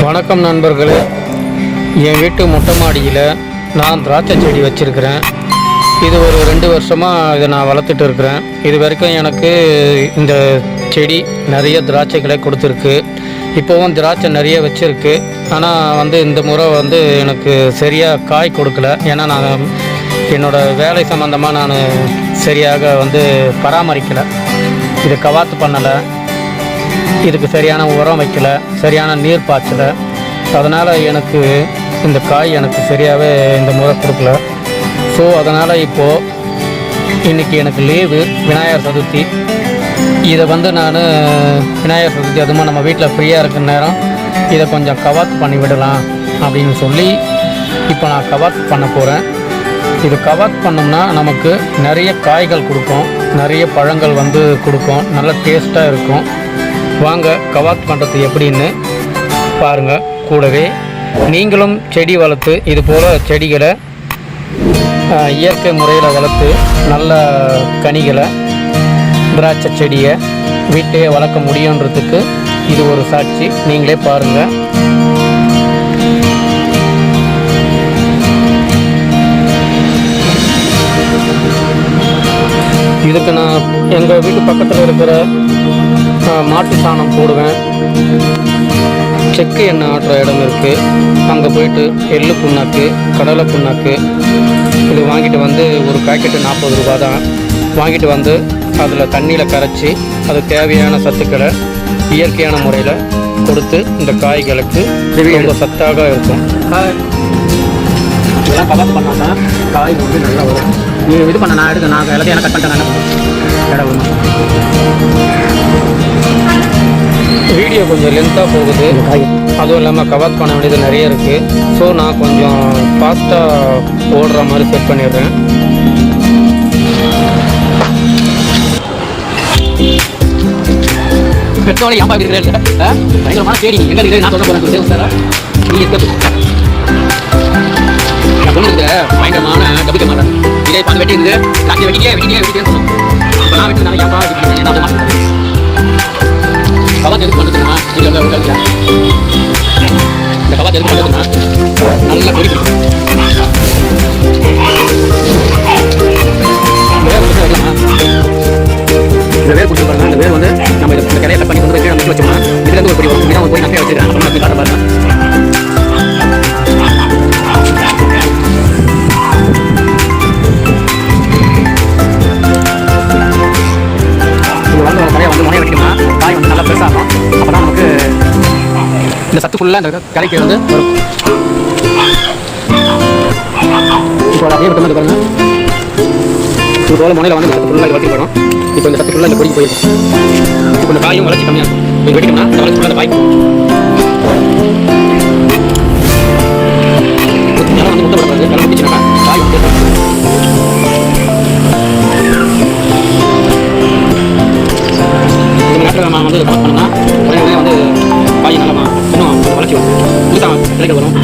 வணக்கம் நண்பர்களே. என் வீட்டு மொட்டை மாடியில் நான் திராட்சை செடி வச்சுருக்கிறேன். இது ஒரு 2 வருஷமாக இதை நான் வளர்த்துட்டு இருக்கிறேன். இது வரைக்கும் எனக்கு இந்த செடி நிறைய திராட்சைகளை கொடுத்துருக்கு. இப்போவும் திராட்சை நிறைய வச்சுருக்கு. ஆனால் இந்த முறை எனக்கு சரியாக காய் கொடுக்கல. ஏன்னா நான் என்னோடய வேலை சம்மந்தமாக நான் சரியாக பராமரிக்கலை. இது கவாத்து பண்ணலை, இதுக்கு சரியான உரம் வைக்கலை, சரியான நீர் பாய்ச்சலை. அதனால் எனக்கு இந்த காய் எனக்கு சரியாகவே இந்த முறை கொடுக்கல. ஸோ அதனால் இப்போது இன்றைக்கி எனக்கு லீவு, விநாயகர் சதுர்த்தி. இதை நான் விநாயகர் சதுர்த்தி அதுவும் நம்ம வீட்டில் ஃப்ரீயாக இருக்கிற நேரம் இதை கொஞ்சம் கவாத்து பண்ணி விடலாம் அப்படின்னு சொல்லி இப்போ நான் கவாத்து பண்ண போகிறேன். இது கவாத் பண்ணோம்னா நமக்கு நிறைய காய்கள் கொடுக்கும், நிறைய பழங்கள் கொடுக்கும், நல்ல டேஸ்ட்டாக இருக்கும். வாங்க கவாத் பண்ணுறது எப்படின்னு பாருங்கள். கூடவே நீங்களும் செடி வளர்த்து இது போல் செடிகளை இயற்கை முறையில் வளர்த்து நல்ல கனிகளை திராட்சை செடியை வீட்டையே வளர்க்க முடியுன்றதுக்கு இது ஒரு சாட்சி. நீங்களே பாருங்கள். இதுக்கு நான் எங்கள் வீட்டு பக்கத்தில் இருக்கிற மாட்டு சாணம் போடுவேன். செக்கு எண்ணெய் ஆட்டுற இடம் இருக்குது, அங்கே போயிட்டு எள்ளு புண்ணாக்கு, கடலை புண்ணாக்கு இது வாங்கிட்டு ஒரு பேக்கெட்டு 40 ரூபா தான். வாங்கிட்டு அதில் தண்ணியில் கரைச்சி அது தேவையான சத்துக்களை இயற்கையான முறையில் கொடுத்து இந்த காய்களுக்கு ரொம்ப சத்தாக இருக்கும். இதெல்லாம் கவர் பண்ணால் தான் காய் நல்லா வரும். நீ இது பண்ண நான் எடுக்க நான் எல்லாத்தையும் கட் பண்ணிட்டேன். இடம் வீடியோ கொஞ்சம் லென்த்தாக போகுது, அதுவும் இல்லாமல் கவர் பண்ண வேண்டியது நிறைய இருக்குது. ஸோ நான் கொஞ்சம் ஃபாஸ்ட்டாக ஓடுற மாதிரி செட் பண்ணிடுறேன். பெட்ரோலை ஏன் பார்க்குறீங்க? பயங்கரமான தேடி எங்கே இருக்குது நான் சொல்ல போகிறேன் சார். நீ பயங்கரமான டபுள் கேமரா இதே பார்த்து வெட்டி இருந்து லாஸ்ட் வெட்டிட்டே சொன்னோம். இப்போ நான் வெட்டி நான் ஏன்பா கவாத்து எதுக்கு பண்ணுறதுன்னா இந்த கவாத்து எதுக்கு பண்ணுறதுன்னா நல்லா பொறி பிடிக்கும். இந்த வேர் பிடிச்சி பாருங்க. இந்த வேர் நம்ம இந்த கரையை கட் பண்ணி கீழே வச்சு வச்சோம்னா இதுலேருந்து ஒரு பொடி வரும். இதான் ஒரு போய் நகையை வச்சுருக்கேன். அப்புறம் அப்படி காட்ட பாருங்க. முனையை வெட்டிக்கணும்னா காய் நல்லா பெருசாகும். அப்போ தான் நமக்கு இந்த சத்து ஃபுல்லாக இந்த கரைக்கு வரும். இப்போ அதே விட்டு பாருங்கள். இது போல் முனையில் இந்த சத்து ஃபுல்லாக வளர்த்தி வரும். இப்போ இந்த சத்து ஃபுல்லாக இந்த பொடிக்கு போயிருக்கும். இப்போ இந்த காயும் வளர்ச்சி கம்மியாக இருக்கும். நீங்கள் வெட்டிக்கணும்னா இந்த வளர்ச்சி ஃபுல்லாக காய் முட்டை படுறது கலந்து பிடிச்சினாக்கா காய் நம்ம கட் பண்ணோம்னா உடனே காய் நல்லா இன்னும் வளர்ச்சி வரும், புதுசாக கிடைக்க வரும்.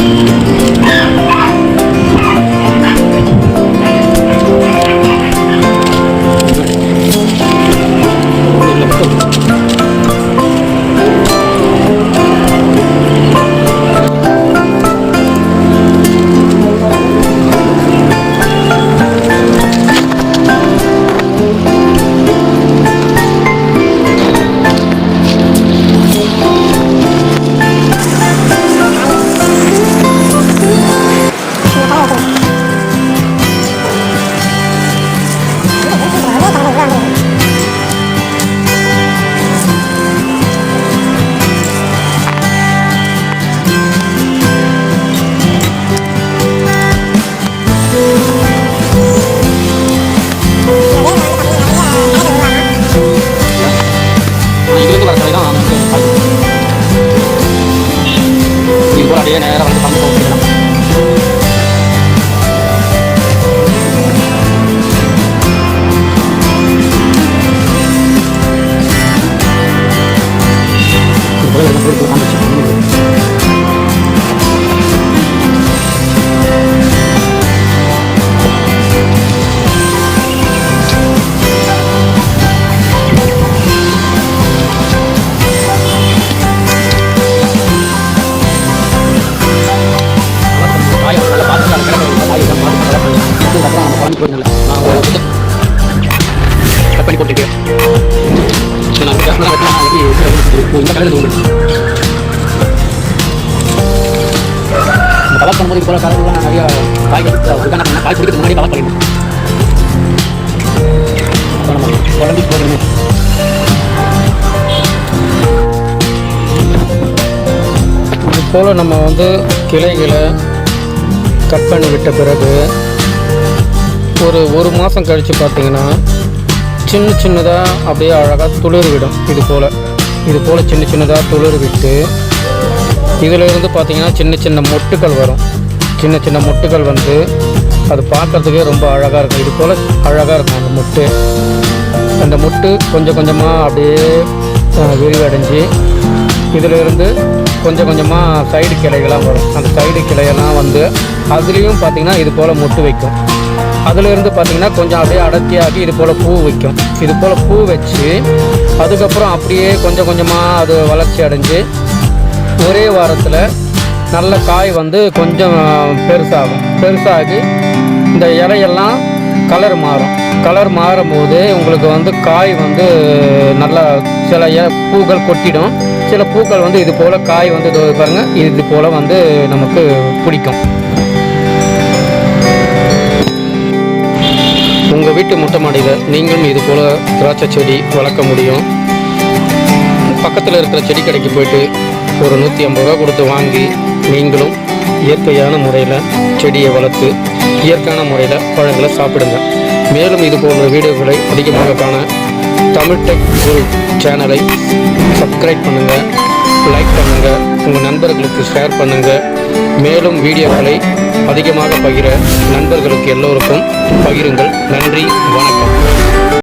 அப்படியே நேரம் பம்பு போட்டுக்கலாம். கலர் பண்ணும்போது இது போல கலர்லாம் நிறைய காய்கறி காய் பிடிக்கிறது முன்னாடி கலர் பண்ணிடணும். நம்ம குழம்பு போடுறது இது போல் நம்ம வந்து கிளைகளை கட் பண்ணி விட்ட பிறகு ஒரு மாதம் கழித்து பார்த்திங்கன்னா சின்னதாக அப்படியே அழகாக துளிர் விடும். இது போல் சின்னதாக துளிர் விட்டு இதிலிருந்து பார்த்திங்கன்னா சின்ன மொட்டுக்கள் வரும். சின்ன மொட்டுக்கள் வந்து அது பார்க்குறதுக்கே ரொம்ப அழகாக இருக்கும். இது போல் அழகாக இருக்கும் அந்த மொட்டு கொஞ்சம் கொஞ்சமாக அப்படியே விரிவடைஞ்சு இதிலிருந்து கொஞ்சமாக சைடு கிளைகளாக வரும். அந்த சைடு கிளையெல்லாம் வந்து அதுலேயும் பார்த்திங்கன்னா இது போல் மொட்டு வைக்கும். அதிலிருந்து பார்த்திங்கன்னா கொஞ்சம் அப்படியே அடர்த்தியாகி இது போல் பூ வைக்கும். இது போல் பூ வச்சு அதுக்கப்புறம் அப்படியே கொஞ்சமாக அது வளர்ச்சி அடைஞ்சு ஒரே வாரத்தில் நல்ல காய் வந்து கொஞ்சம் பெருசாகி இந்த இலையெல்லாம் கலர் மாறும்போது உங்களுக்கு வந்து காய் வந்து நல்லா சில பூக்கள் கொட்டிடும். சில பூக்கள் வந்து இது போல் காய் வந்து பாருங்கள் இது போல் வந்து நமக்கு பிடிக்கும். உங்கள் வீட்டு மொட்டை மாடியில் நீங்களும் இது போல் திராட்சை செடி வளர்க்க முடியும். பக்கத்தில் இருக்கிற செடி கடைக்கு போயிட்டு ஒரு 150 ரூபா கொடுத்து வாங்கி நீங்களும் இயற்கையான முறையில் செடியை வளர்த்து இயற்கையான முறையில் பழங்களை சாப்பிடுங்க. மேலும் இது போன்ற வீடியோக்களை அதிகமாக காண தமிழ் டெக் குரு சேனலை சப்ஸ்கிரைப் பண்ணுங்கள், லைக் பண்ணுங்கள், உங்கள் நண்பர்களுக்கு ஷேர் பண்ணுங்கள். மேலும் வீடியோக்களை அதிகமாக பகிர நண்பர்களுக்கு எல்லோருக்கும் பகிருங்கள். நன்றி, வணக்கம்.